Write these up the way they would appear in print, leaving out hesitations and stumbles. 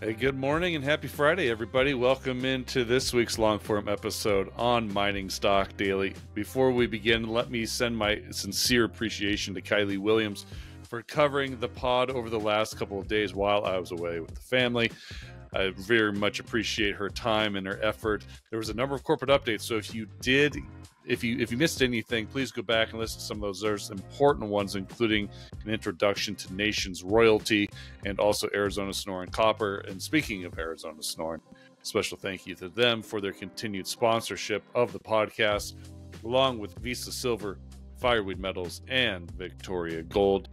Hey, good morning and happy Friday, everybody. Welcome into this week's long-form episode on Mining Stock Daily. Before we begin, let me send my sincere appreciation to Kylie Williams for covering the pod over the last couple of days while I was away with the family. I very much appreciate her time and her effort. There was a number of corporate updates, so if you missed anything, please go back and listen to some of those. There's important ones, including an introduction to Nations Royalty and also Arizona Sonoran Copper. And speaking of Arizona Sonoran, special thank you to them for their continued sponsorship of the podcast, along with Visa Silver, Fireweed Metals, and Victoria Gold.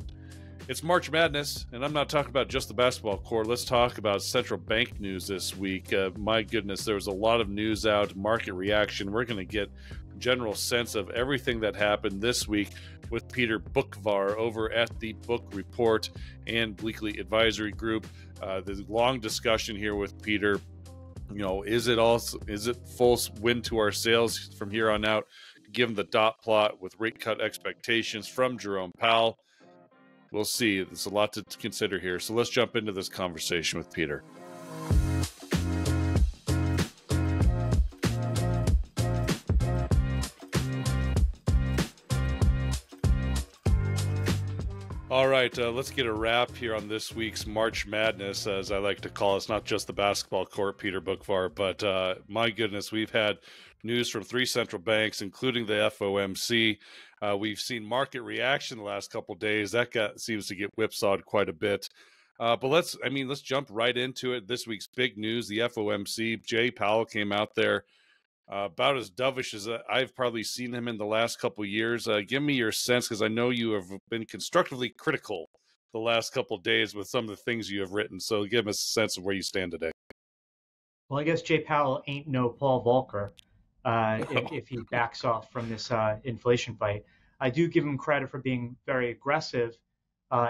It's March Madness, and I'm not talking about just the basketball court. Let's talk about central bank news this week. My goodness, there was a lot of news out, market reaction. We're going to get a general sense of everything that happened this week with Peter Boockvar over at the Book Report and Weekly Advisory Group. The long discussion here with Peter. Is it full wind to our sails from here on out, given the dot plot with rate cut expectations from Jerome Powell? We'll see. There's a lot to consider here. So let's jump into this conversation with Peter. All right, let's get a wrap here on this week's March Madness, as I like to call it. It's not just the basketball court, Peter Boockvar, but my goodness, we've had news from three central banks, including the FOMC. We've seen market reaction the last couple of days. That seems to get whipsawed quite a bit. But let's jump right into it. This week's big news, the FOMC. Jay Powell came out there about as dovish as I've probably seen him in the last couple of years. Give me your sense, because I know you have been constructively critical the last couple of days with some of the things you have written. So give us a sense of where you stand today. Well, I guess Jay Powell ain't no Paul Volcker if he backs off from this inflation fight. I do give him credit for being very aggressive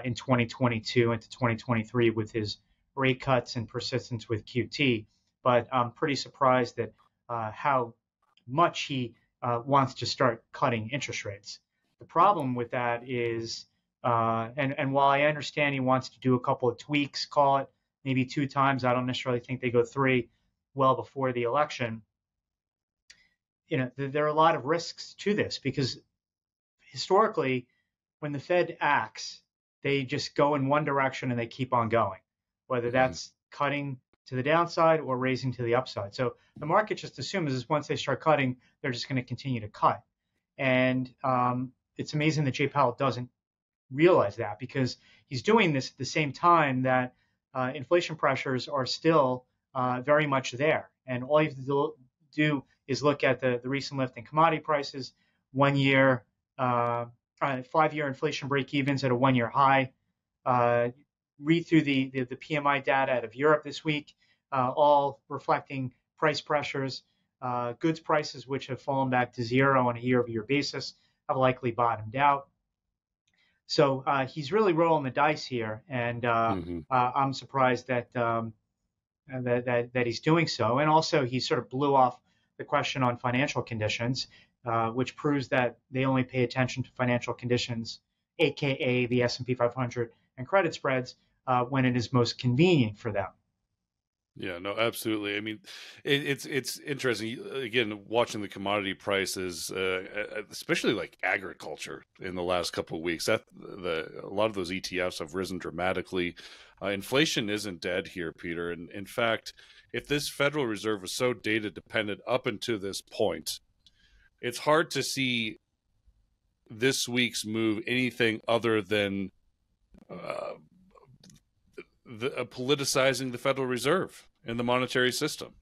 in 2022 into 2023 with his rate cuts and persistence with QT, but I'm pretty surprised at how much he wants to start cutting interest rates. The problem with that is, and while I understand he wants to do a couple of tweaks, call it maybe 2 times, I don't necessarily think they go 3 well before the election. There are a lot of risks to this, because historically, when the Fed acts, they just go in one direction and they keep on going, whether that's cutting to the downside or raising to the upside. So the market just assumes is once they start cutting, they're just going to continue to cut. And it's amazing that Jay Powell doesn't realize that, because he's doing this at the same time that inflation pressures are still very much there. And all you have to do is look at the recent lift in commodity prices, 5-year inflation break-evens at a 1-year high. Read through the PMI data out of Europe this week, all reflecting price pressures. Goods prices, which have fallen back to 0 on a year-over-year basis, have likely bottomed out. So he's really rolling the dice here, and I'm surprised that he's doing so. And also, he sort of blew off the question on financial conditions, which proves that they only pay attention to financial conditions, aka the S&P 500 and credit spreads, when it is most convenient for them. Yeah, no, absolutely. I mean, it's interesting. Again, watching the commodity prices, especially like agriculture in the last couple of weeks, a lot of those ETFs have risen dramatically. Inflation isn't dead here, Peter. And in fact, if this Federal Reserve was so data dependent up until this point, it's hard to see this week's move anything other than politicizing the Federal Reserve and the monetary system.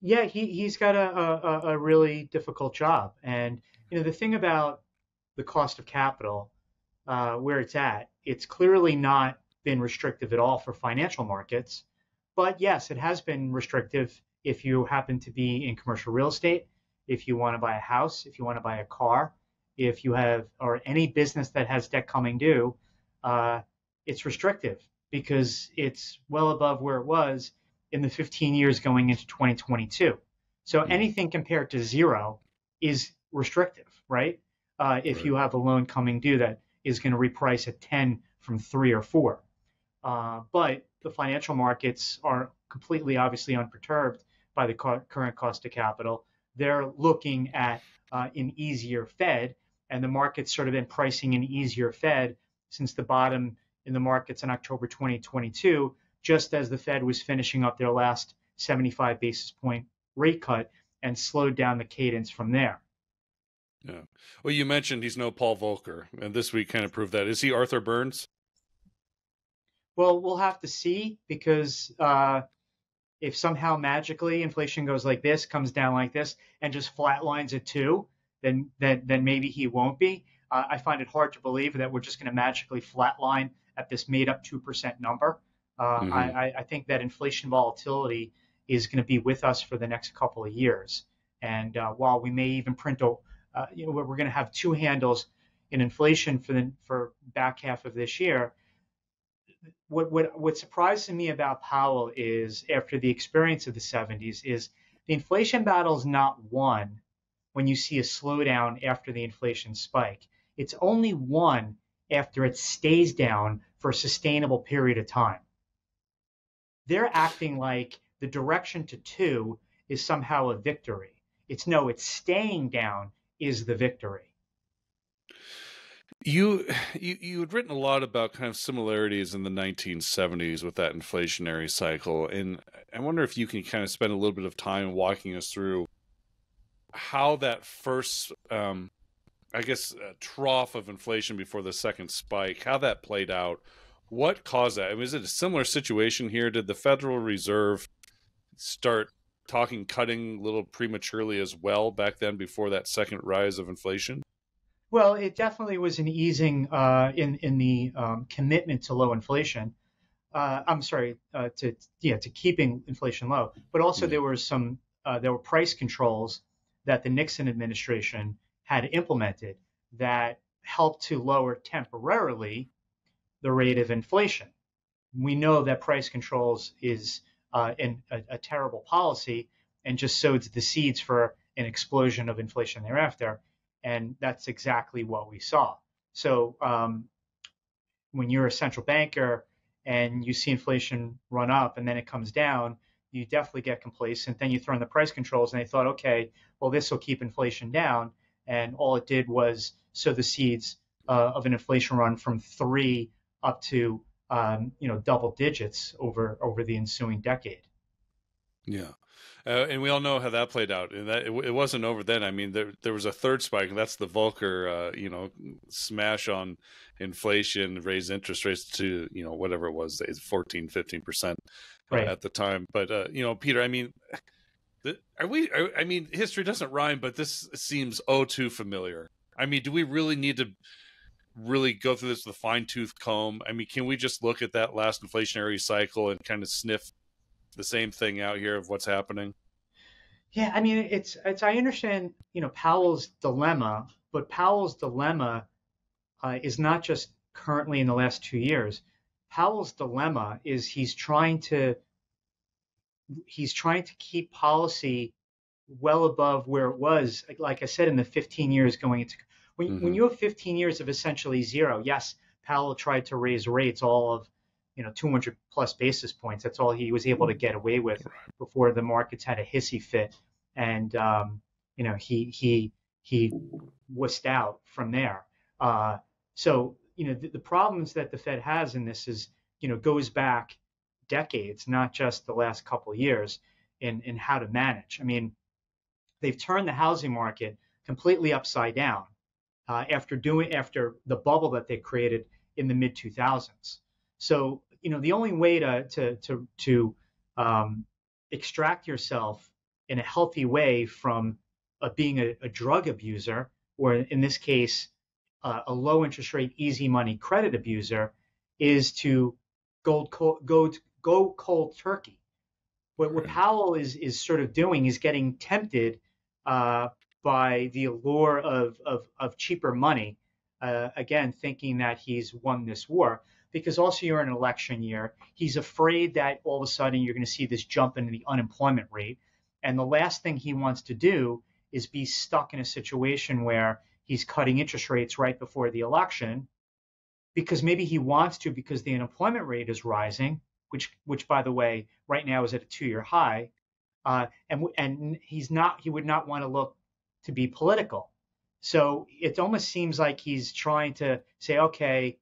Yeah, he's got a really difficult job. And the thing about the cost of capital, where it's at, it's clearly not been restrictive at all for financial markets. But yes, it has been restrictive if you happen to be in commercial real estate, if you want to buy a house, if you want to buy a car, if you have, or any business that has debt coming due. It's restrictive because it's well above where it was in the 15 years going into 2022. So anything compared to 0 is restrictive, right? If you have a loan coming due that is going to reprice at 10 from 3 or 4. But the financial markets are completely, obviously, unperturbed by the current cost of capital. They're looking at an easier Fed, and the market's sort of been pricing an easier Fed since the bottom in the markets in October 2022, just as the Fed was finishing up their last 75 basis point rate cut and slowed down the cadence from there. Yeah. Well, you mentioned he's no Paul Volcker, and this week kind of proved that. Is he Arthur Burns? Well, we'll have to see, because if somehow magically inflation goes like this, comes down like this, and just flatlines at 2, then maybe he won't be. I find it hard to believe that we're just going to magically flatline at this made-up 2% number. I think that inflation volatility is going to be with us for the next couple of years. And while we may even print, we're going to have 2 handles in inflation for back half of this year. What surprises me about Powell is, after the experience of the 70s, is the inflation battle is not won when you see a slowdown after the inflation spike. It's only won after it stays down for a sustainable period of time. They're acting like the direction to 2 is somehow a victory. It's staying down is the victory. You had written a lot about kind of similarities in the 1970s with that inflationary cycle, and I wonder if you can kind of spend a little bit of time walking us through how that first, trough of inflation before the second spike, how that played out. What caused that? I mean, is it a similar situation here? Did the Federal Reserve start cutting a little prematurely as well back then before that second rise of inflation? Well, it definitely was an easing in the commitment to low inflation. To keeping inflation low. But also there were price controls that the Nixon administration had implemented that helped to lower temporarily the rate of inflation. We know that price controls is a terrible policy and just sows the seeds for an explosion of inflation thereafter. And that's exactly what we saw. So when you're a central banker and you see inflation run up and then it comes down, you definitely get complacent. Then you throw in the price controls and they thought, okay, well, this will keep inflation down. And all it did was sow the seeds of an inflation run from 3 up to double digits over the ensuing decade. Yeah. And we all know how that played out, and that it wasn't over then. I mean, there was a third spike, and that's the Volcker, smash on inflation, raise interest rates to, whatever it was, 14, 15% right. At the time. But, Peter, I mean, history doesn't rhyme, but this seems too familiar. I mean, do we really need to go through this with a fine-tooth comb? I mean, can we just look at that last inflationary cycle and kind of sniff the same thing out here of what's happening? Yeah, I mean, it's I understand, Powell's dilemma, but Powell's dilemma is not just currently in the last 2 years. Powell's dilemma is he's trying to keep policy well above where it was, like I said, in the 15 years going into when you have 15 years of essentially zero. Yes, Powell tried to raise rates all of 200 plus basis points. That's all he was able to get away with before the markets had a hissy fit, and he wussed out from there. So the problems that the Fed has in this is goes back decades, not just the last couple of years, in how to manage. I mean, they've turned the housing market completely upside down after the bubble that they created in the mid 2000s. So, the only way to extract yourself in a healthy way from being a drug abuser, or in this case, a low interest rate, easy money credit abuser, is to go cold turkey. What Powell is sort of doing is getting tempted by the allure of cheaper money, again, thinking that he's won this war. Because also you're in an election year. He's afraid that all of a sudden you're going to see this jump in the unemployment rate. And the last thing he wants to do is be stuck in a situation where he's cutting interest rates right before the election, because maybe he wants to because the unemployment rate is rising, which by the way, right now is at a 2-year high. And he would not want to look to be political. So it almost seems like he's trying to say, okay,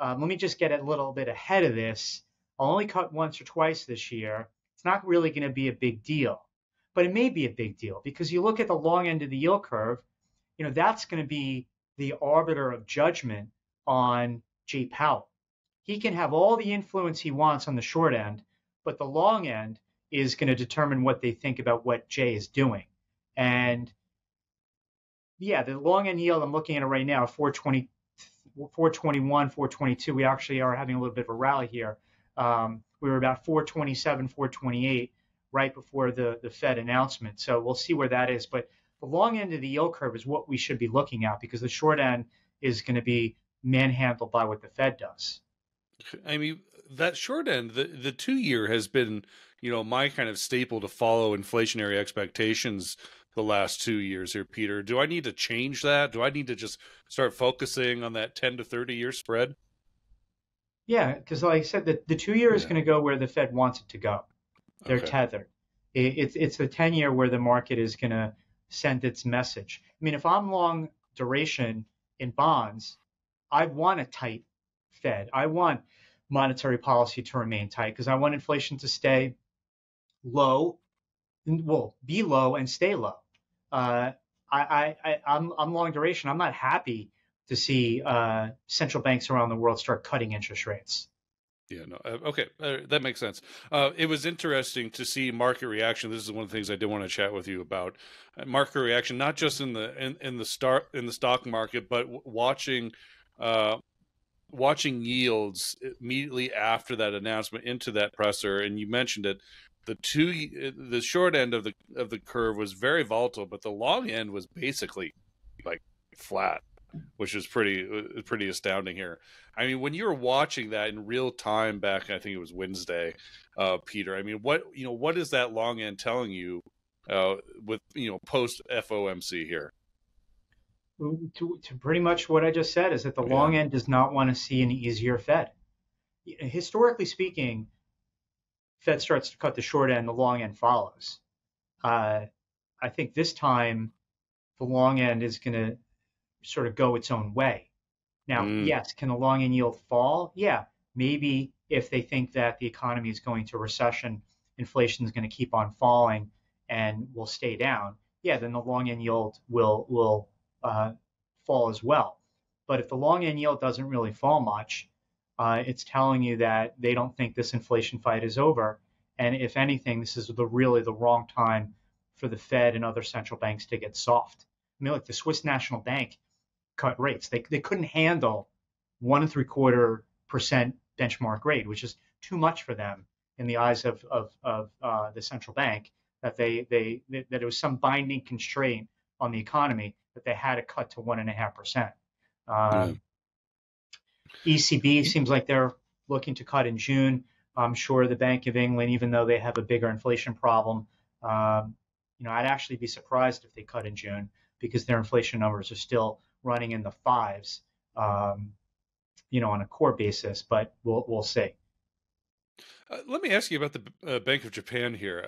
let me just get a little bit ahead of this. I'll only cut once or twice this year. It's not really going to be a big deal, but it may be a big deal because you look at the long end of the yield curve, that's going to be the arbiter of judgment on Jay Powell. He can have all the influence he wants on the short end, but the long end is going to determine what they think about what Jay is doing. And yeah, the long end yield, I'm looking at it right now, 420, 421, 422. We actually are having a little bit of a rally here. We were about 427, 428 right before the Fed announcement. So we'll see where that is. But the long end of the yield curve is what we should be looking at because the short end is going to be manhandled by what the Fed does. I mean, that short end, the 2-year has been, my kind of staple to follow inflationary expectations the last 2 years here, Peter. Do I need to change that? Do I need to just start focusing on that 10 to 30-year spread? Yeah, because like I said, the 2-year is going to go where the Fed wants it to go. They're tethered. It's the 10-year where the market is going to send its message. I mean, if I'm long duration in bonds, I want a tight Fed. I want monetary policy to remain tight because I want inflation to stay low, be low and stay low. I'm long duration. I'm not happy to see central banks around the world start cutting interest rates. Yeah, no, okay, that makes sense. It was interesting to see market reaction. This is one of the things I did want to chat with you about. Market reaction, not just in the stock market, but watching yields immediately after that announcement into that presser. And you mentioned it. The short end of the curve was very volatile, but the long end was basically like flat, which is pretty astounding here. I mean, when you were watching that in real time back, I think it was Wednesday, Peter. I mean, what is that long end telling you with post FOMC here? To pretty much what I just said is that the long end does not want to see an easier Fed. Historically speaking, Fed starts to cut the short end, the long end follows. I think this time the long end is going to sort of go its own way. Now, yes, can the long end yield fall? Yeah, maybe if they think that the economy is going to recession, inflation is going to keep on falling and will stay down. Yeah, then the long end yield will fall as well. But if the long end yield doesn't really fall much, it's telling you that they don't think this inflation fight is over. And if anything, this is really the wrong time for the Fed and other central banks to get soft. I mean, like the Swiss National Bank cut rates. They couldn't handle 1.75% benchmark rate, which is too much for them in the eyes of the central bank. That that it was some binding constraint on the economy that they had to cut to 1.5%. ECB seems like they're looking to cut in June. I'm sure the Bank of England, even though they have a bigger inflation problem, I'd actually be surprised if they cut in June because their inflation numbers are still running in the fives, on a core basis. But we'll see. Let me ask you about the Bank of Japan here.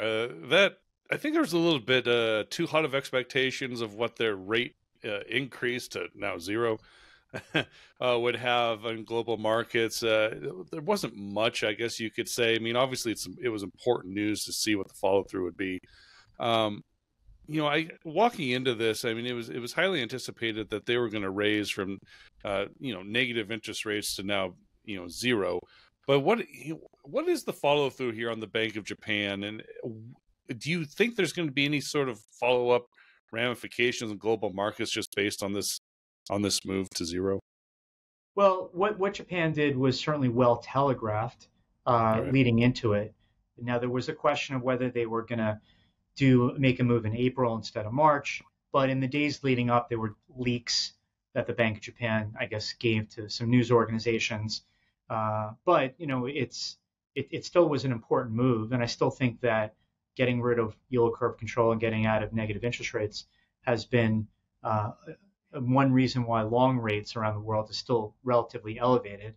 That I think there was a little bit too hot of expectations of what their rate increase to now zero would have on global markets. There wasn't much, I guess you could say. I mean, obviously it was important news to see what the follow through would be. Walking into this, I mean, it was highly anticipated that they were going to raise from negative interest rates to now zero. But what is the follow through here on the Bank of Japan, and do you think there's going to be any sort of follow up ramifications in global markets just based on this move to zero? Well, what Japan did was certainly well telegraphed leading into it. Now there was a question of whether they were going to make a move in April instead of March, but in the days leading up, there were leaks that the Bank of Japan, I guess, gave to some news organizations. But it still was an important move, and I still think that getting rid of yield curve control and getting out of negative interest rates has been one reason why long rates around the world is still relatively elevated.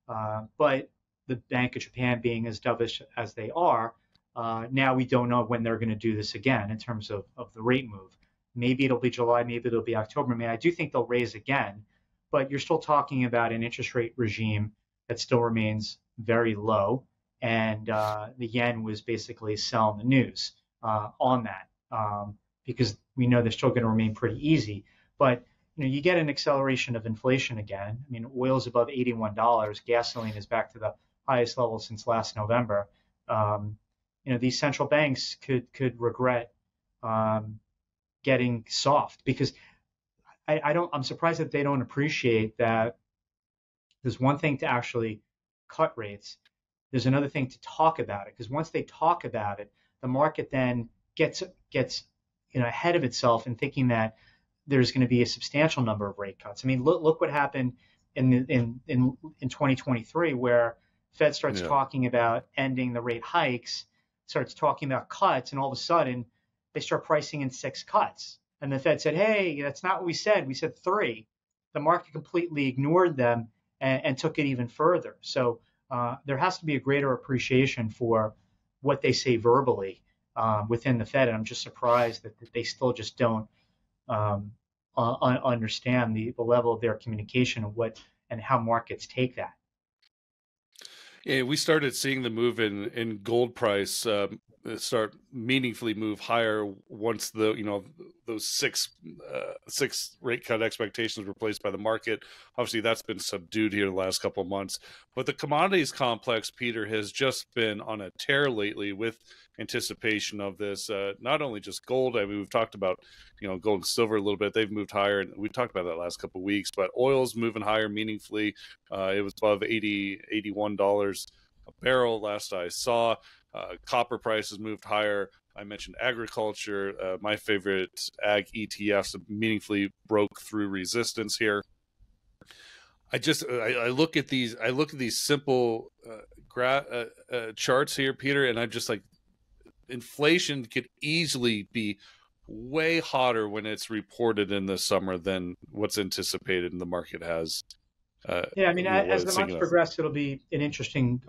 But the Bank of Japan being as dovish as they are, now we don't know when they're going to do this again in terms of the rate move. Maybe it'll be July, maybe it'll be October. I mean, I do think they'll raise again, but you're still talking about an interest rate regime that still remains very low, and the yen was basically selling the news on that because we know they're still going to remain pretty easy. But you get an acceleration of inflation again. I mean, oil's above $81. Gasoline is back to the highest level since last November. These central banks could regret getting soft because I'm surprised that they don't appreciate that there's one thing to actually cut rates. There's another thing to talk about it, because once they talk about it, the market then gets ahead of itself in thinking that there's going to be a substantial number of rate cuts. I mean, look what happened in 2023, where Fed starts talking about ending the rate hikes, starts talking about cuts, and all of a sudden they start pricing in 6 cuts. And the Fed said, hey, that's not what we said. We said 3. The market completely ignored them and took it even further. So there has to be a greater appreciation for what they say verbally within the Fed. And I'm just surprised that they still just don't understand the level of their communication and how markets take that. Yeah, we started seeing the move in gold price start meaningfully move higher once those six rate cut expectations were placed by the market. Obviously, that's been subdued here in the last couple of months. But the commodities complex, Peter, has just been on a tear lately with anticipation of this. Not only just gold. I mean, we've talked about gold and silver a little bit. They've moved higher, and we talked about that last couple of weeks. But oil's moving higher meaningfully. It was above $81 a barrel last I saw. Copper prices moved higher. I mentioned agriculture. My favorite ag ETFs meaningfully broke through resistance here. I look at these simple charts here, Peter, and I'm just like, inflation could easily be way hotter when it's reported in the summer than what's anticipated, and the market has. I mean, as the months progress, it'll be an interesting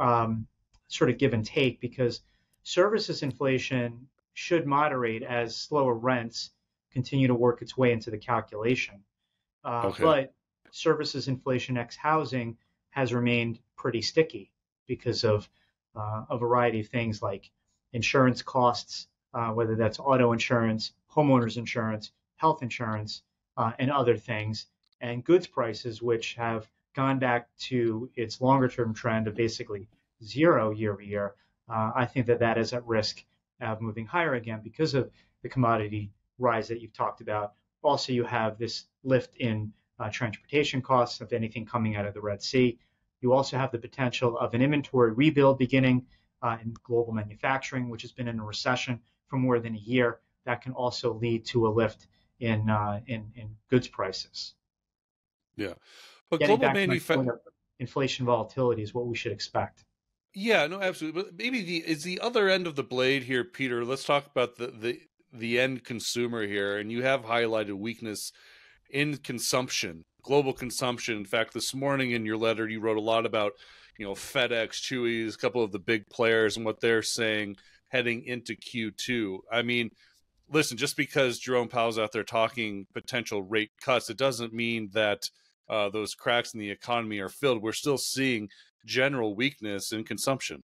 sort of give and take, because services inflation should moderate as slower rents continue to work its way into the calculation. But services inflation ex housing has remained pretty sticky because of a variety of things like insurance costs, whether that's auto insurance, homeowners insurance, health insurance, and other things, and goods prices, which have gone back to its longer term trend of basically 0 year over year. I think that is at risk of moving higher again because of the commodity rise that you've talked about. Also, you have this lift in transportation costs of anything coming out of the Red Sea. You also have the potential of an inventory rebuild beginning in global manufacturing, which has been in a recession for more than a year. That can also lead to a lift in goods prices. Yeah, but Getting global manufacturing, inflation volatility is what we should expect. Yeah, no, absolutely. But maybe is the other end of the blade here, Peter. Let's talk about the end consumer here. And you have highlighted weakness in consumption, global consumption. In fact, this morning in your letter, you wrote a lot about FedEx, Chewy's, a couple of the big players, and what they're saying heading into Q2. I mean, listen, just because Jerome Powell's out there talking potential rate cuts, it doesn't mean that those cracks in the economy are filled. We're still seeing general weakness in consumption.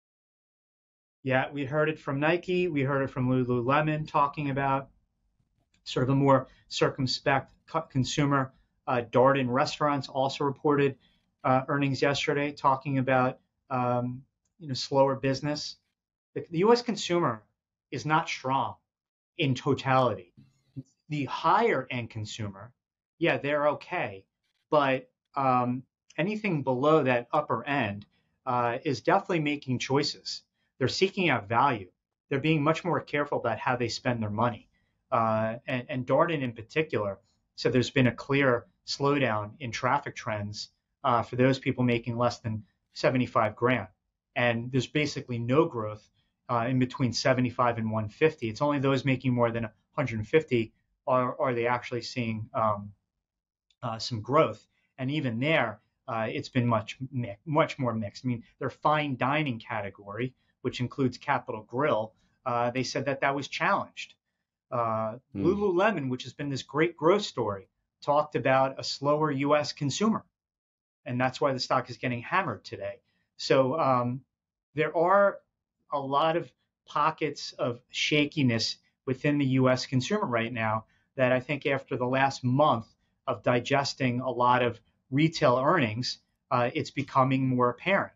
Yeah, we heard it from Nike. We heard it from Lululemon talking about sort of a more circumspect consumer. Darden Restaurants also reported earnings yesterday, talking about slower business. The U.S. consumer is not strong in totality. The higher end consumer, yeah, they're okay, but anything below that upper end is definitely making choices. They're seeking out value. They're being much more careful about how they spend their money. And Darden in particular said there's been a clear slowdown in traffic trends for those people making less than 75 grand. And there's basically no growth in between 75 and 150. It's only those making more than 150 are they actually seeing some growth. And even there, it's been much more mixed. I mean, their fine dining category, which includes Capital Grille, they said that was challenged. Lululemon, which has been this great growth story, talked about a slower U.S. consumer, and that's why the stock is getting hammered today. So there are a lot of pockets of shakiness within the U.S. consumer right now that I think after the last month of digesting a lot of retail earnings, it's becoming more apparent.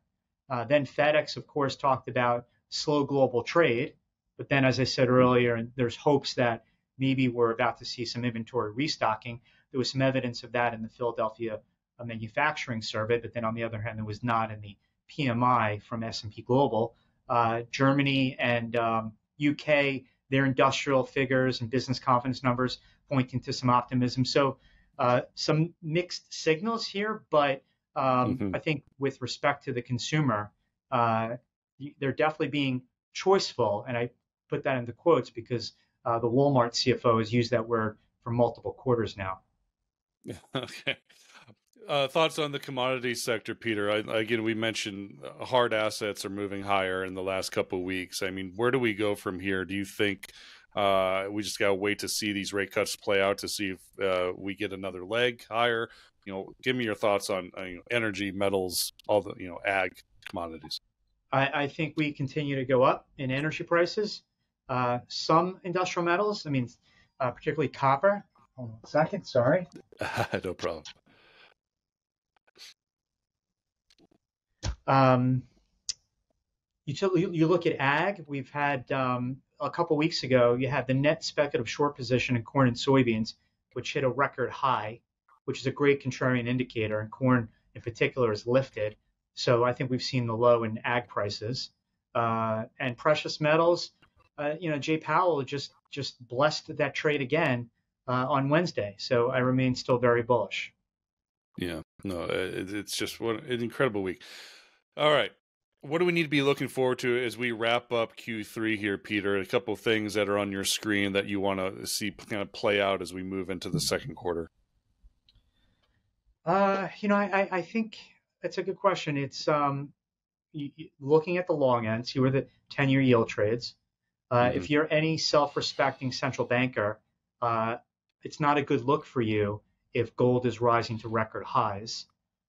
Then FedEx, of course, talked about slow global trade. But then, as I said earlier, there's hopes that maybe we're about to see some inventory restocking. There was some evidence of that in the Philadelphia manufacturing survey, but then on the other hand, there was not in the PMI from S&P Global. Germany and UK, their industrial figures and business confidence numbers pointing to some optimism. So some mixed signals here, but I think with respect to the consumer, they're definitely being choiceful, and I put that into quotes because the Walmart CFO has used that word for multiple quarters now. Okay. Thoughts on the commodities sector, Peter? Again, we mentioned hard assets are moving higher in the last couple of weeks. I mean, where do we go from here? Do you think we just got to wait to see these rate cuts play out to see if we get another leg higher? Give me your thoughts on energy, metals, all the ag commodities. I think we continue to go up in energy prices. Some industrial metals, I mean, particularly copper. Hold on a second, sorry. No problem. You look at ag. We've had a couple weeks ago, you had the net speculative short position in corn and soybeans, which hit a record high, which is a great contrarian indicator, and corn in particular is lifted. So I think we've seen the low in ag prices. And precious metals, Jay Powell just blessed that trade again on Wednesday. So I remain still very bullish. Yeah, no, it's just an incredible week. All right. What do we need to be looking forward to as we wrap up Q3 here, Peter? A couple of things that are on your screen that you want to see kind of play out as we move into the second quarter. I think that's a good question. It's looking at the long end, see where the 10-year yield trades. If you're any self-respecting central banker, it's not a good look for you if gold is rising to record highs.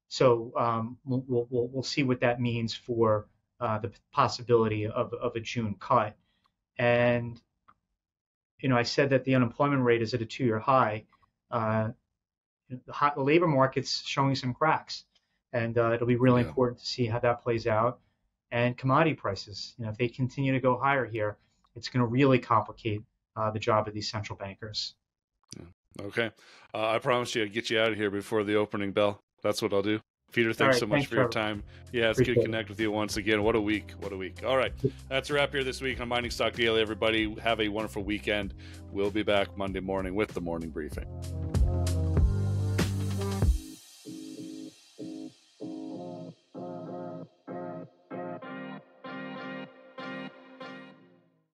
So we'll see what that means for the possibility of a June cut. And I said that the unemployment rate is at a 2-year high. The labor market's showing some cracks, and it'll be really important to see how that plays out. And commodity prices, if they continue to go higher here, it's going to really complicate the job of these central bankers. Okay. I promise you I'd get you out of here before the opening bell. That's what I'll do. Peter, thanks so much for your time. Yeah, it's good to connect with you once again. What a week. What a week. All right. That's a wrap here this week on Mining Stock Daily, everybody. Have a wonderful weekend. We'll be back Monday morning with the morning briefing.